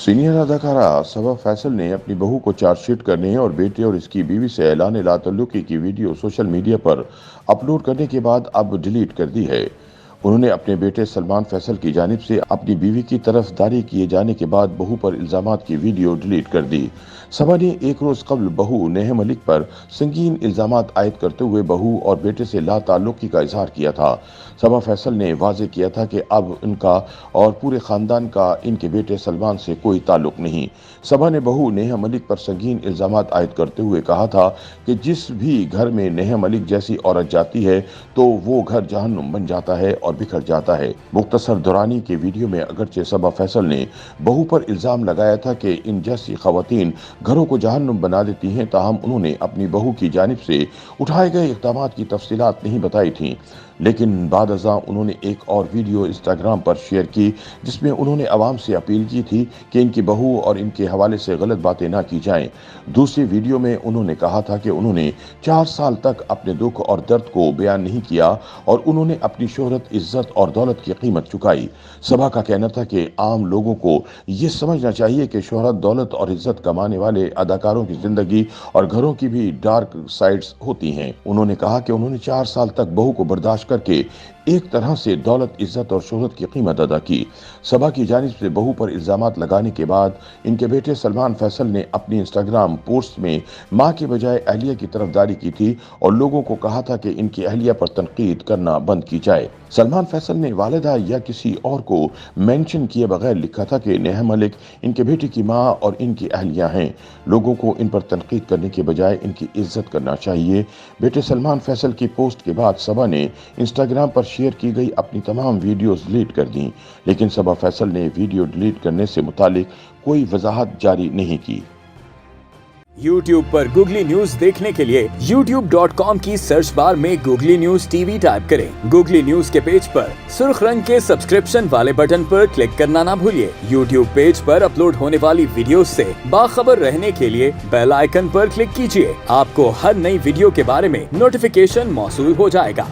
Senior अदाकारा सबा फैसल ने अपनी बहू को चार्जशीट करने और बेटे और इसकी बीवी से ऐलान लातल्लुकी की वीडियो सोशल मीडिया पर अपलोड करने के बाद अब डिलीट कर दी है। उन्होंने अपने बेटे सलमान फैसल की जानिब से अपनी बीवी की तरफदारी किए जाने के बाद बहू पर इल्जामात की वीडियो डिलीट कर दी। सबा ने एक रोज कबल बहू नेहा मलिक पर संगीन इल्जामात आयद करते हुए बहू और बेटे से लाताल्लुकी का इजहार किया था। सबा फैसल ने वाजे किया था कि अब इनका और पूरे खानदान का इनके बेटे सलमान से कोई ताल्लुक नहीं। सबा ने बहू नेहा मलिक पर संगीन इल्जामात आयद करते हुए कहा था कि जिस भी घर में नेहा मलिक जैसी औरत जाती है तो वो घर जहन्नुम बन जाता है और बिखर जाता है। मुख्तसर दुरानी के वीडियो में अगरचे सबा फैसल ने बहू पर इल्जाम लगाया था कि इन जैसी खवातीन घरों को जहन्नुम बना देती हैं, ताहम उन्होंने अपनी बहू की जानिब से उठाए गए इक़दामात की तफसीलात नहीं बताई थी। लेकिन बाद अज़ां उन्होंने एक और वीडियो इंस्टाग्राम पर शेयर की जिसमें उन्होंने आवाम से अपील की थी कि इनकी बहू और इनके हवाले से गलत बातें ना की जाएं। दूसरी वीडियो में उन्होंने कहा था कि उन्होंने 4 साल तक अपने दुख और दर्द को बयान नहीं किया और उन्होंने अपनी शोहरत, इज्जत और दौलत की कीमत चुकाई। सबा का कहना था कि आम लोगों को ये समझना चाहिए कि शोहरत, दौलत और इज्जत कमाने वाले अदाकारों की जिंदगी और घरों की भी डार्क साइड्स होती हैं। उन्होंने कहा कि उन्होंने 4 साल तक बहू को बर्दाश्त करके एक तरह से दौलत, इज्जत और शोहरत की कीमत अदा की। सबा की जानिब से बहू पर इल्जामात लगाने के बाद इनके बेटे सलमान फैसल ने अपनी इंस्टाग्राम पोस्ट में मां के बजाय अहलिया की तरफदारी की थी और लोगों को कहा था कि इनकी अहलिया पर तनकीद करना बंद की जाए। सलमान फैसल ने वालिदा या किसी और को मेंशन किए बगैर लिखा था कि नेहा मलिक इनके बेटे की मां और इनकी अहलिया हैं। लोगों को इन पर तनकीद करने के बजाय इनकी इज्जत करना चाहिए। बेटे सलमान फैसल की पोस्ट के बाद सबा ने इंस्टाग्राम पर शेयर की गई अपनी तमाम वीडियोस डिलीट कर दी, लेकिन सबा फैसल ने वीडियो डिलीट करने से मुतालिक कोई वजाहत जारी नहीं की। YouTube पर गूगली न्यूज देखने के लिए youtube.com की सर्च बार में गूगली न्यूज टीवी टाइप करें। गूगली न्यूज के पेज पर सुर्ख रंग के सब्सक्रिप्शन वाले बटन पर क्लिक करना ना भूलिए। YouTube पेज पर अपलोड होने वाली वीडियोस से बाखबर रहने के लिए बेल आइकन पर क्लिक कीजिए। आपको हर नई वीडियो के बारे में नोटिफिकेशन मौसूल हो जाएगा।